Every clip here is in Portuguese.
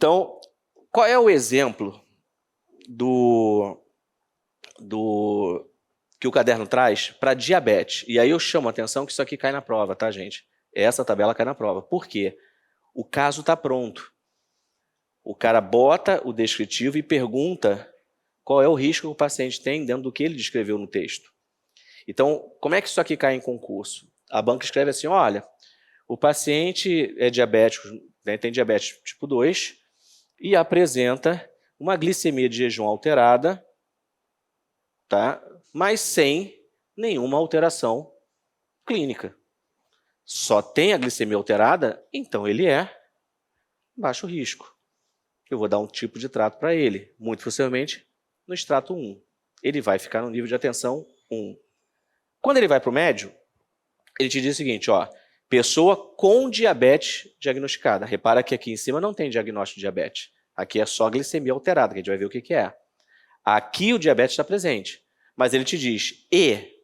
Então, qual é o exemplo que o caderno traz para diabetes? E aí eu chamo a atenção que isso aqui cai na prova, tá, gente? Essa tabela cai na prova. Por quê? O caso está pronto. O cara bota o descritivo e pergunta qual é o risco que o paciente tem dentro do que ele descreveu no texto. Então, como é que isso aqui cai em concurso? A banca escreve assim, olha, o paciente é diabético, né, tem diabetes tipo 2 e apresenta uma glicemia de jejum alterada, tá? Mas sem nenhuma alteração clínica. Só tem a glicemia alterada, então ele é baixo risco. Eu vou dar um tipo de trato para ele, muito possivelmente no extrato 1. Ele vai ficar no nível de atenção 1. Quando ele vai para o médio, ele te diz o seguinte, ó, pessoa com diabetes diagnosticada. Repara que aqui em cima não tem diagnóstico de diabetes. Aqui é só glicemia alterada, que a gente vai ver o que é. Aqui o diabetes está presente, mas ele te diz, e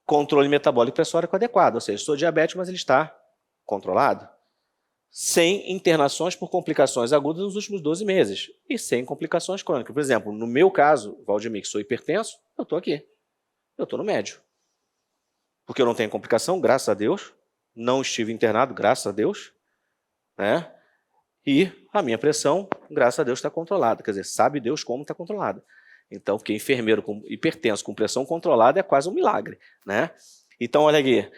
controle metabólico pressórico adequado, ou seja, sou diabético, mas ele está controlado. Sem internações por complicações agudas nos últimos 12 meses e sem complicações crônicas. Por exemplo, no meu caso, Valdemir, que sou hipertenso, eu estou aqui. Eu estou no médio. Porque eu não tenho complicação, graças a Deus. Não estive internado, graças a Deus. Né? E a minha pressão, graças a Deus, está controlada. Quer dizer, sabe Deus como está controlada. Então, porque enfermeiro com hipertenso com pressão controlada é quase um milagre. Né? Então, olha aqui.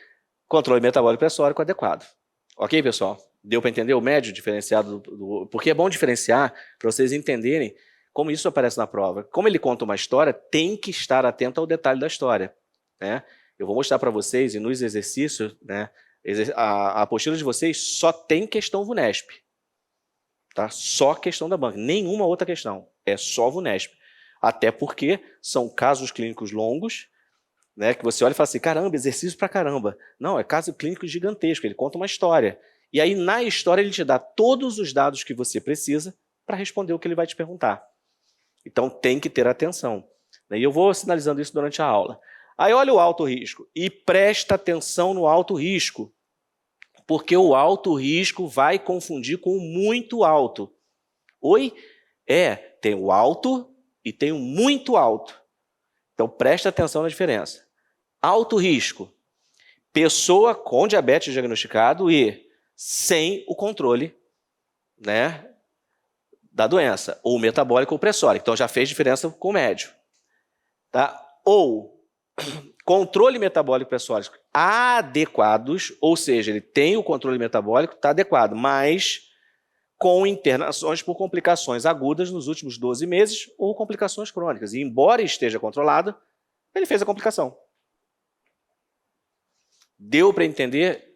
Controle metabólico pressórico adequado. Ok, pessoal? Deu para entender o médio diferenciado? Porque é bom diferenciar para vocês entenderem como isso aparece na prova. Como ele conta uma história, tem que estar atento ao detalhe da história. Né? Eu vou mostrar para vocês, e nos exercícios, né, a apostila de vocês só tem questão VUNESP. Tá? Só questão da banca, nenhuma outra questão. É só VUNESP. Até porque são casos clínicos longos, né, que você olha e fala assim, caramba, exercício pra caramba. Não, é caso clínico gigantesco, ele conta uma história. E aí, na história, ele te dá todos os dados que você precisa para responder o que ele vai te perguntar. Então, tem que ter atenção. E eu vou sinalizando isso durante a aula. Aí, olha o alto risco. E presta atenção no alto risco, porque o alto risco vai confundir com o muito alto. Oi? Tem o alto e tem o muito alto. Então, presta atenção na diferença. Alto risco. Pessoa com diabetes diagnosticado e sem o controle, né, da doença, ou metabólico ou pressórico. Então, já fez diferença com o médio. Tá? Ou controle metabólico pressórico adequados, ou seja, ele tem o controle metabólico, está adequado, mas com internações por complicações agudas nos últimos 12 meses ou complicações crônicas. E embora esteja controlado, ele fez a complicação. Deu para entender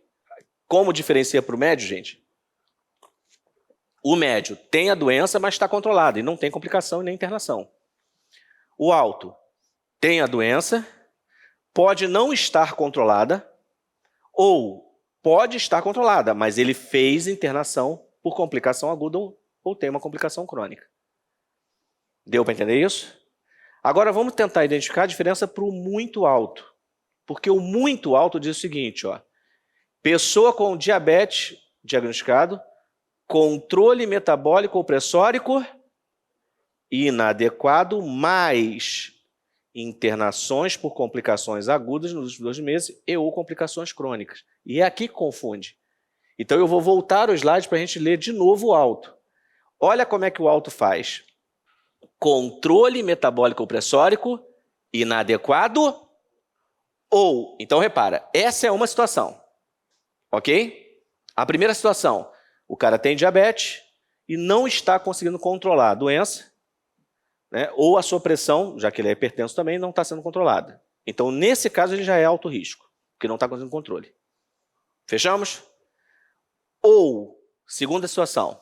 como diferencia para o médio, gente? O médio tem a doença, mas está controlado e não tem complicação e nem internação. O alto tem a doença, pode não estar controlada ou pode estar controlada, mas ele fez internação por complicação aguda ou tem uma complicação crônica. Deu para entender isso? Agora vamos tentar identificar a diferença para o muito alto. Porque o muito alto diz o seguinte, ó, pessoa com diabetes diagnosticado, controle metabólico ou pressórico inadequado, mais internações por complicações agudas nos últimos 2 meses e ou complicações crônicas. E é aqui que confunde. Então eu vou voltar o slide para a gente ler de novo o alto. Olha como é que o alto faz. Controle metabólico ou pressórico inadequado ou, então repara, essa é uma situação, ok? A primeira situação, o cara tem diabetes e não está conseguindo controlar a doença, né, ou a sua pressão, já que ele é hipertenso também, não está sendo controlada. Então, nesse caso, ele já é alto risco, porque não está conseguindo controle. Fechamos? Ou, segunda situação,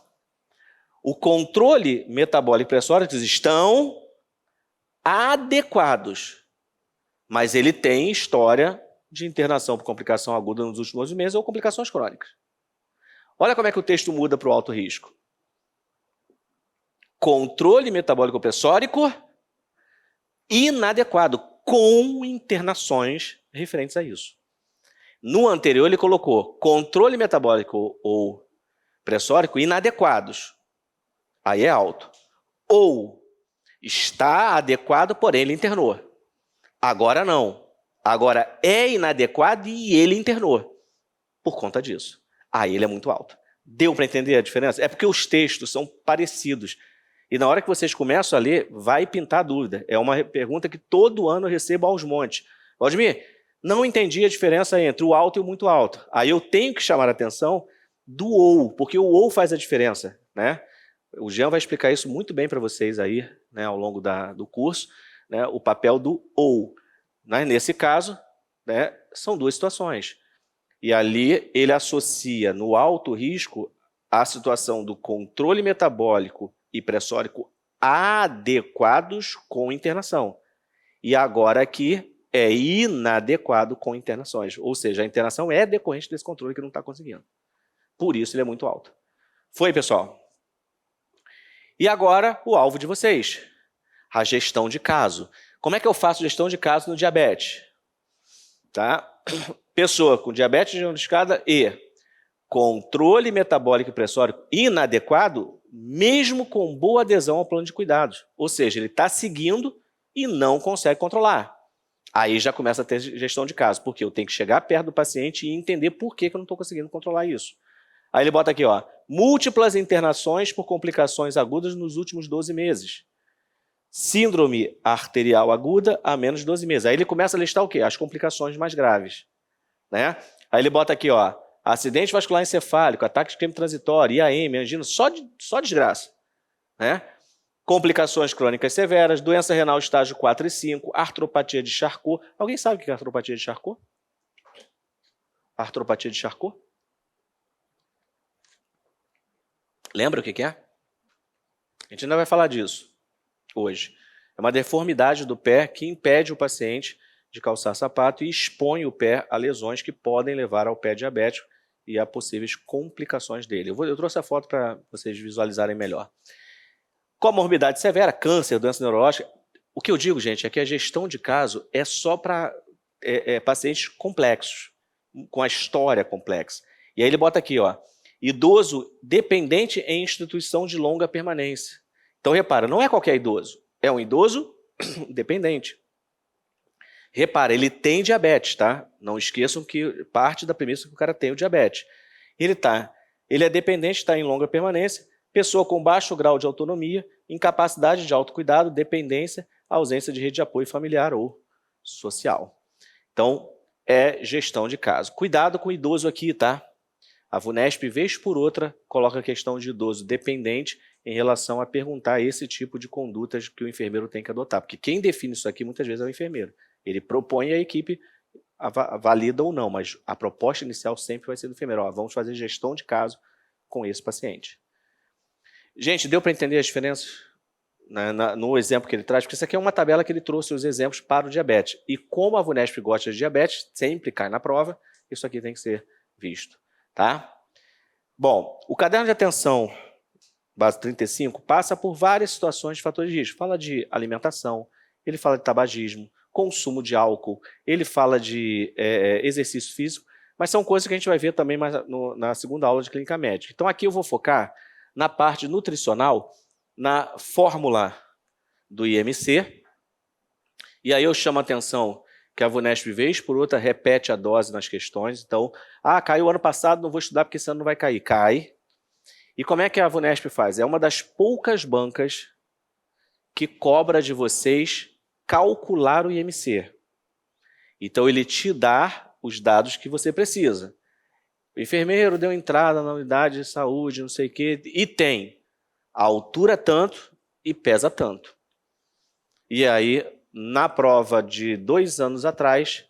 o controle metabólico e pressórico estão adequados, mas ele tem história de internação por complicação aguda nos últimos 12 meses ou complicações crônicas. Olha como é que o texto muda para o alto risco. Controle metabólico pressórico inadequado, com internações referentes a isso. No anterior, ele colocou controle metabólico ou pressórico inadequados, Aí é alto. Ou está adequado, porém ele internou. Agora não. Agora é inadequado e ele internou. Por conta disso. Aí ele é muito alto. Deu para entender a diferença? É porque os textos são parecidos. E na hora que vocês começam a ler, vai pintar dúvida. É uma pergunta que todo ano eu recebo aos montes. Valdemir, não entendi a diferença entre o alto e o muito alto. Aí eu tenho que chamar a atenção do ou, porque o ou faz a diferença, né? O Jean vai explicar isso muito bem para vocês aí, né, ao longo do curso, né, o papel do ou. Né? Nesse caso, né, são duas situações. E ali ele associa no alto risco a situação do controle metabólico e pressórico adequados com internação. E agora aqui é inadequado com internações. Ou seja, a internação é decorrente desse controle que não está conseguindo. Por isso ele é muito alto. Foi, pessoal? E agora o alvo de vocês, a gestão de caso. Como é que eu faço gestão de caso no diabetes? Tá? Pessoa com diabetes diagnosticada e controle metabólico e pressórico inadequado, mesmo com boa adesão ao plano de cuidados. Ou seja, ele está seguindo e não consegue controlar. Aí já começa a ter gestão de caso, porque eu tenho que chegar perto do paciente e entender por que eu não estou conseguindo controlar isso. Aí ele bota aqui, ó, múltiplas internações por complicações agudas nos últimos 12 meses. Síndrome arterial aguda há menos de 12 meses. Aí ele começa a listar o quê? As complicações mais graves. Né? Aí ele bota aqui, ó, acidente vascular encefálico, ataque de isquemia transitório, IAM, angina, só desgraça. Né? Complicações crônicas severas, doença renal estágio 4 e 5, artropatia de Charcot. Alguém sabe o que é artropatia de Charcot? Artropatia de Charcot? Lembra o que é? A gente ainda vai falar disso hoje. É uma deformidade do pé que impede o paciente de calçar sapato e expõe o pé a lesões que podem levar ao pé diabético e a possíveis complicações dele. Eu trouxe a foto para vocês visualizarem melhor. Comorbidade severa, câncer, doença neurológica. O que eu digo, gente, é que a gestão de caso é só para pacientes complexos, com a história complexa. E aí ele bota aqui, ó, idoso dependente em instituição de longa permanência. Então, repara, não é qualquer idoso, é um idoso dependente. Repara, ele tem diabetes, tá? Não esqueçam que parte da premissa é que o cara tem o diabetes. Ele é dependente, está em longa permanência, pessoa com baixo grau de autonomia, incapacidade de autocuidado, dependência, ausência de rede de apoio familiar ou social. Então, é gestão de caso. Cuidado com o idoso aqui, tá? A VUNESP, vez por outra, coloca a questão de idoso dependente em relação a perguntar esse tipo de condutas que o enfermeiro tem que adotar. Porque quem define isso aqui muitas vezes é o enfermeiro. Ele propõe e a equipe valida ou não, mas a proposta inicial sempre vai ser do enfermeiro. Ó, vamos fazer gestão de caso com esse paciente. Gente, deu para entender as diferenças no exemplo que ele traz? Porque isso aqui é uma tabela que ele trouxe os exemplos para o diabetes. E como a VUNESP gosta de diabetes, sempre cai na prova, isso aqui tem que ser visto. Tá? Bom, o caderno de atenção, base 35, passa por várias situações de fatores de risco. Fala de alimentação, ele fala de tabagismo, consumo de álcool, ele fala de exercício físico, mas são coisas que a gente vai ver também mais na segunda aula de clínica médica. Então aqui eu vou focar na parte nutricional, na fórmula do IMC, e aí eu chamo a atenção que a VUNESP, vez por outra, repete a dose nas questões. Então, caiu ano passado, não vou estudar porque esse ano não vai cair. Cai. E como é que a VUNESP faz? É uma das poucas bancas que cobra de vocês calcular o IMC. Então, ele te dá os dados que você precisa. O enfermeiro deu entrada na unidade de saúde, não sei o quê, e tem a altura tanto e pesa tanto. E aí, na prova de 2 anos atrás,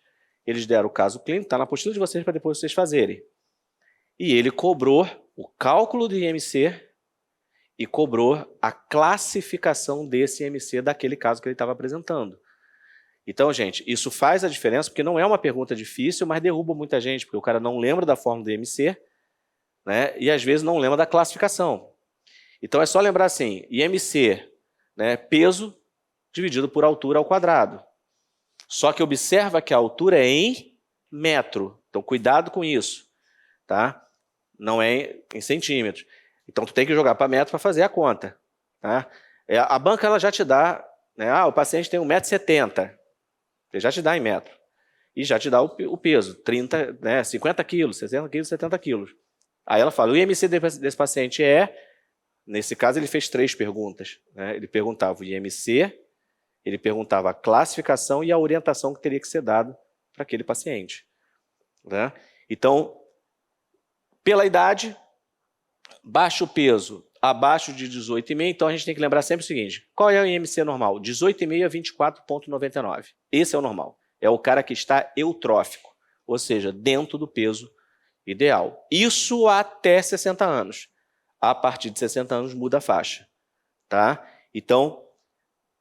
eles deram o caso clínico, está na apostila de vocês para depois vocês fazerem. E ele cobrou o cálculo do IMC e cobrou a classificação desse IMC daquele caso que ele estava apresentando. Então, gente, isso faz a diferença, porque não é uma pergunta difícil, mas derruba muita gente, porque o cara não lembra da fórmula do IMC, né, e às vezes não lembra da classificação. Então é só lembrar assim, IMC, né, peso dividido por altura ao quadrado. Só que observa que a altura é em metro. Então, cuidado com isso. Tá? Não é em centímetros. Então, tu tem que jogar para metro para fazer a conta. Tá? A banca ela já te dá, né, o paciente tem 1,70 m, ele já te dá em metro. E já te dá o peso, 30, né, 50 quilos, 60 quilos, 70 quilos. Aí ela fala, o IMC desse paciente nesse caso ele fez 3 perguntas. Né? Ele perguntava o IMC, ele perguntava a classificação e a orientação que teria que ser dado para aquele paciente. Né? Então, pela idade, baixo peso, abaixo de 18,5, então a gente tem que lembrar sempre o seguinte, qual é o IMC normal? 18,5 a 24,99. Esse é o normal. É o cara que está eutrófico, ou seja, dentro do peso ideal. Isso até 60 anos. A partir de 60 anos muda a faixa. Tá? Então,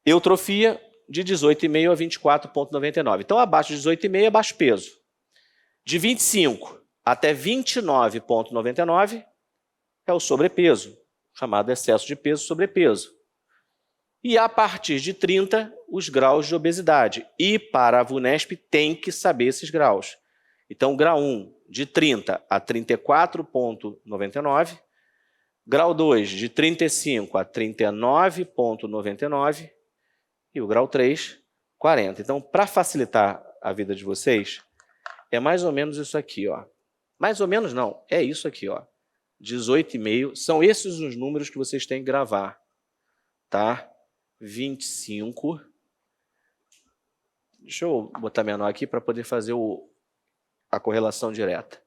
eutrofia de 18,5 a 24,99. Então, abaixo de 18,5 é baixo peso. De 25 até 29,99 é o sobrepeso, chamado excesso de peso, sobrepeso. E a partir de 30, os graus de obesidade. E para a VUNESP tem que saber esses graus. Então, grau 1, de 30 a 34,99. Grau 2, de 35 a 39,99. E o grau 3, 40. Então, para facilitar a vida de vocês, é mais ou menos isso aqui, ó. Mais ou menos não, é isso aqui, ó. 18,5. São esses os números que vocês têm que gravar. Tá? 25. Deixa eu botar menor aqui para poder fazer a correlação direta.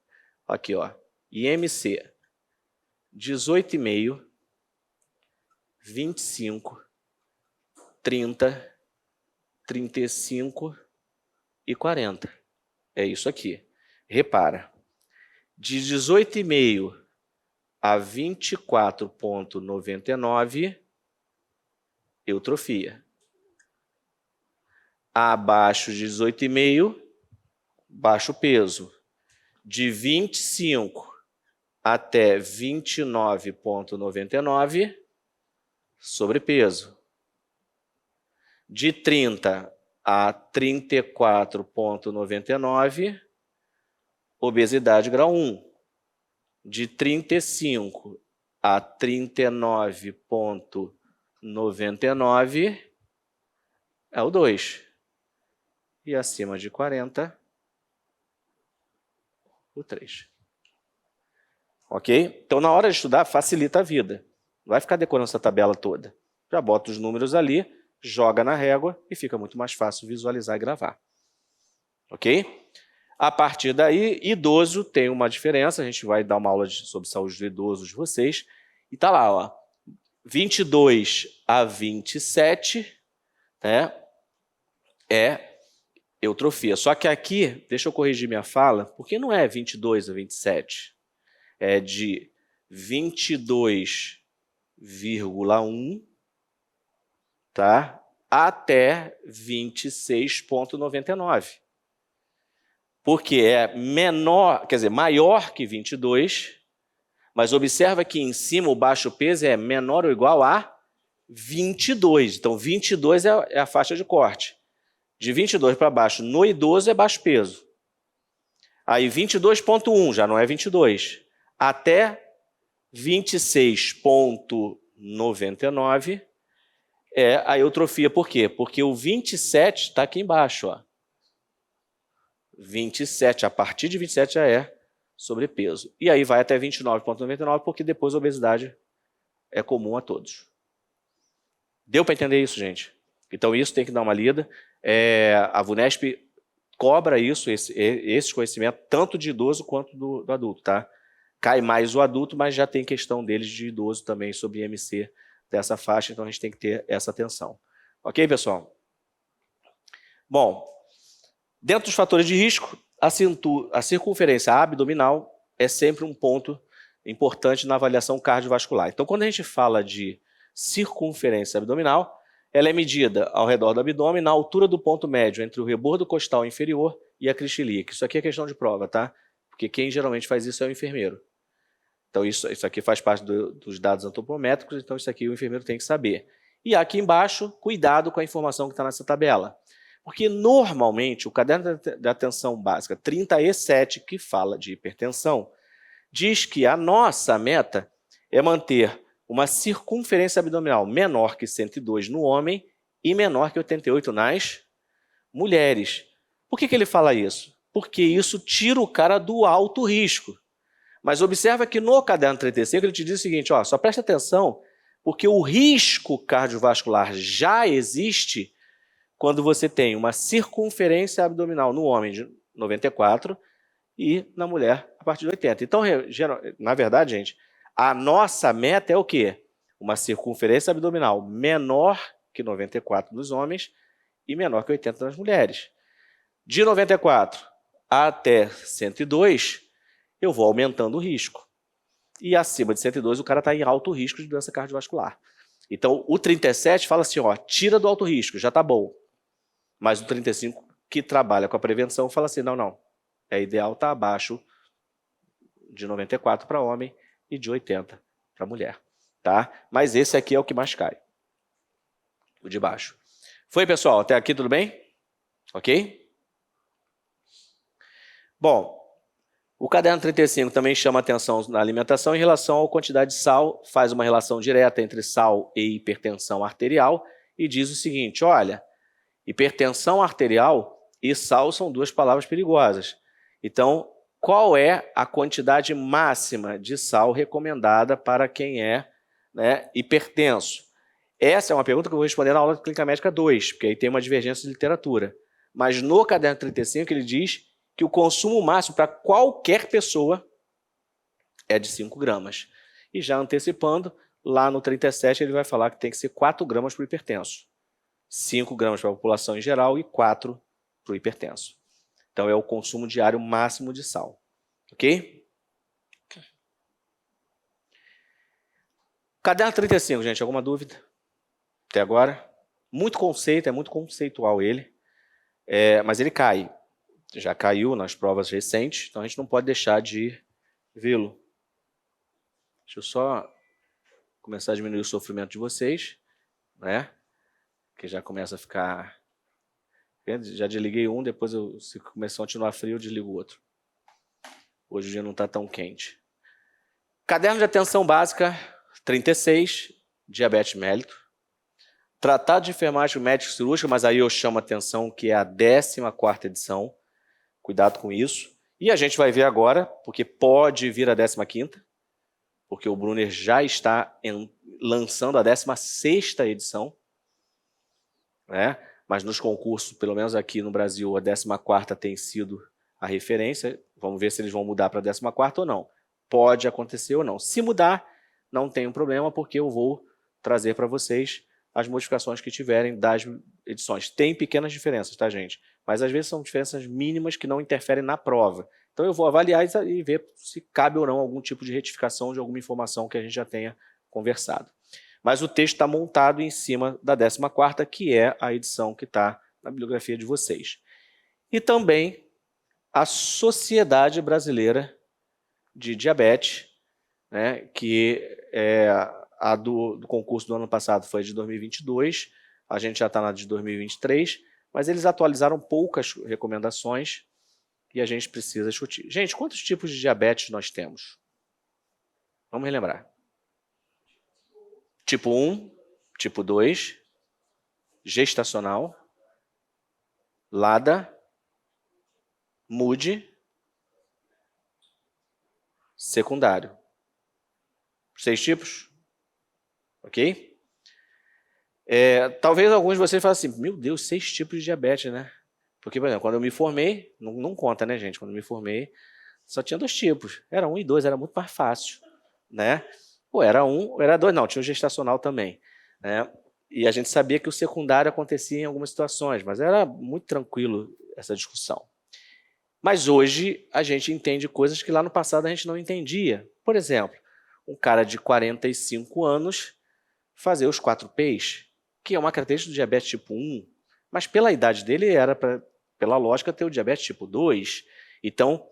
Aqui, ó. IMC 18,5, 25, 30, 35 e 40. É isso aqui. Repara. De 18,5 a 24,99, eutrofia. Abaixo de 18,5, baixo peso. De 25 até 29,99, sobrepeso. De 30 a 34,99, obesidade grau 1. De 35 a 39,99 é o 2. E acima de 40, o 3. Ok? Então, na hora de estudar, facilita a vida. Não vai ficar decorando essa tabela toda. Já bota os números ali, joga na régua e fica muito mais fácil visualizar e gravar. Ok? A partir daí, idoso tem uma diferença. A gente vai dar uma aula sobre saúde do idoso de vocês. E tá lá, ó, 22 a 27, né, é eutrofia. Só que aqui, deixa eu corrigir minha fala, porque não é 22 a 27. É de 22,1, tá, até 26,99. Porque é menor, quer dizer, maior que 22, mas observa que em cima o baixo peso é menor ou igual a 22. Então, 22 é a faixa de corte. De 22 para baixo, no idoso, é baixo peso. Aí, 22,1 já não é 22. Até 26,99 é a eutrofia. Por quê? Porque o 27 está aqui embaixo, ó. 27, a partir de 27 já é sobrepeso. E aí vai até 29,99, porque depois a obesidade é comum a todos. Deu para entender isso, gente? Então isso tem que dar uma lida. A VUNESP cobra isso, esse conhecimento, tanto de idoso quanto do adulto, tá? Cai mais o adulto, mas já tem questão deles de idoso também sobre IMC dessa faixa, então a gente tem que ter essa atenção. Ok, pessoal? Bom, dentro dos fatores de risco, a circunferência abdominal é sempre um ponto importante na avaliação cardiovascular. Então, quando a gente fala de circunferência abdominal, ela é medida ao redor do abdômen, na altura do ponto médio entre o rebordo costal inferior e a crista ilíaca. Isso aqui é questão de prova, tá? Porque quem geralmente faz isso é o enfermeiro. Então, isso aqui faz parte dos dados antropométricos, então isso aqui o enfermeiro tem que saber. E aqui embaixo, cuidado com a informação que está nessa tabela. Porque, normalmente, o caderno de atenção básica 30E7, que fala de hipertensão, diz que a nossa meta é manter uma circunferência abdominal menor que 102 no homem e menor que 88 nas mulheres. Por que ele fala isso? Porque isso tira o cara do alto risco. Mas observa que no caderno 35 ele te diz o seguinte, ó, só presta atenção, porque o risco cardiovascular já existe quando você tem uma circunferência abdominal no homem de 94 e na mulher a partir de 80. Então, na verdade, gente, a nossa meta é o quê? Uma circunferência abdominal menor que 94 nos homens e menor que 80 nas mulheres. De 94 até 102, eu vou aumentando o risco. E acima de 102, o cara está em alto risco de doença cardiovascular. Então, o 37 fala assim, ó, tira do alto risco, já está bom. Mas o 35, que trabalha com a prevenção, fala assim, não, é ideal estar abaixo de 94 para homem e de 80 para mulher. Tá? Mas esse aqui é o que mais cai. O de baixo. Foi, pessoal? Até aqui tudo bem? Ok? Bom, o caderno 35 também chama atenção na alimentação em relação à quantidade de sal, faz uma relação direta entre sal e hipertensão arterial e diz o seguinte, olha, hipertensão arterial e sal são duas palavras perigosas. Então, qual é a quantidade máxima de sal recomendada para quem é, né, hipertenso? Essa é uma pergunta que eu vou responder na aula de Clínica Médica 2, porque aí tem uma divergência de literatura. Mas no caderno 35 ele diz que o consumo máximo para qualquer pessoa é de 5 gramas. E já antecipando, lá no 37 ele vai falar que tem que ser 4 gramas para o hipertenso. 5 gramas para a população em geral e 4 para o hipertenso. Então é o consumo diário máximo de sal. Ok? Caderno 35, gente, alguma dúvida? Até agora? Muito conceito, é muito conceitual ele. Mas ele cai. Já caiu nas provas recentes, então a gente não pode deixar de vê-lo. Deixa eu só começar a diminuir o sofrimento de vocês, né? Que já começa a ficar... Já desliguei um, depois se começar a continuar frio, eu desligo o outro. Hoje o dia não está tão quente. Caderno de atenção básica, 36, diabetes mellitus. Tratado de enfermagem médico cirúrgica, mas aí eu chamo a atenção que é a 14ª edição. Cuidado com isso. E a gente vai ver agora, porque pode vir a 15ª, porque o Brunner já está lançando a 16ª edição, né? Mas nos concursos, pelo menos aqui no Brasil, a 14ª tem sido a referência. Vamos ver se eles vão mudar para a 14ª ou não. Pode acontecer ou não. Se mudar, não tem um problema, porque eu vou trazer para vocês as modificações que tiverem das edições. Tem pequenas diferenças, tá, gente? Mas às vezes são diferenças mínimas que não interferem na prova. Então eu vou avaliar e ver se cabe ou não algum tipo de retificação de alguma informação que a gente já tenha conversado. Mas o texto está montado em cima da 14ª, que é a edição que está na bibliografia de vocês. E também a Sociedade Brasileira de Diabetes, né, que a do concurso do ano passado foi de 2022, a gente já está na de 2023, mas eles atualizaram poucas recomendações e a gente precisa discutir. Gente, quantos tipos de diabetes nós temos? Vamos relembrar. Tipo 1, tipo 2, gestacional, LADA, MUD, secundário. 6 tipos? Ok? Talvez alguns de vocês falem assim, meu Deus, 6 tipos de diabetes, né? Porque, por exemplo, quando eu me formei, não conta, né, gente? Quando eu me formei, só tinha 2 tipos. Era 1 e 2, era muito mais fácil, né? Ou era 1, ou era 2, não, tinha o gestacional também, né? E a gente sabia que o secundário acontecia em algumas situações, mas era muito tranquilo essa discussão. Mas hoje a gente entende coisas que lá no passado a gente não entendia. Por exemplo, um cara de 45 anos fazer os 4 Ps, que é uma característica do diabetes tipo 1, mas pela idade dele era, pela lógica, ter o diabetes tipo 2. Então,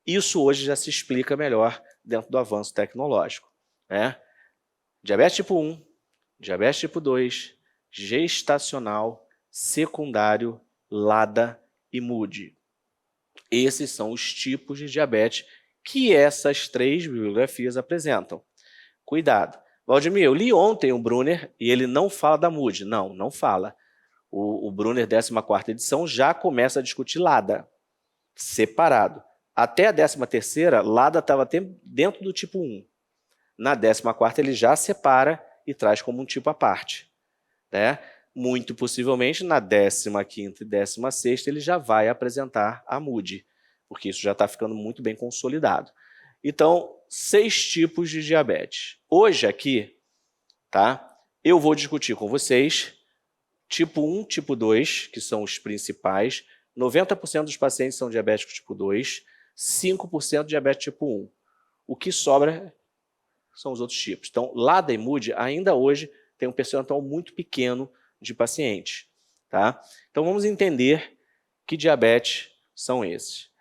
isso hoje já se explica melhor dentro do avanço tecnológico, né? Diabetes tipo 1, diabetes tipo 2, gestacional, secundário, LADA e MUD. Esses são os tipos de diabetes que essas 3 bibliografias apresentam. Cuidado, Valdemir, eu li ontem o Brunner e ele não fala da MUD. Não, não fala. O Brunner, 14ª edição, já começa a discutir LADA, separado. Até a 13ª, LADA estava dentro do tipo 1. Na 14ª, ele já separa e traz como um tipo à parte. Né? Muito possivelmente, na 15ª e 16ª, ele já vai apresentar a MUD, porque isso já está ficando muito bem consolidado. Então, 6 tipos de diabetes. Hoje aqui, tá, eu vou discutir com vocês tipo 1, tipo 2, que são os principais. 90% dos pacientes são diabéticos tipo 2, 5% diabetes tipo 1. O que sobra são os outros tipos. Então, LADA e MUD ainda hoje tem um percentual muito pequeno de pacientes. Tá? Então, vamos entender que diabetes são esses.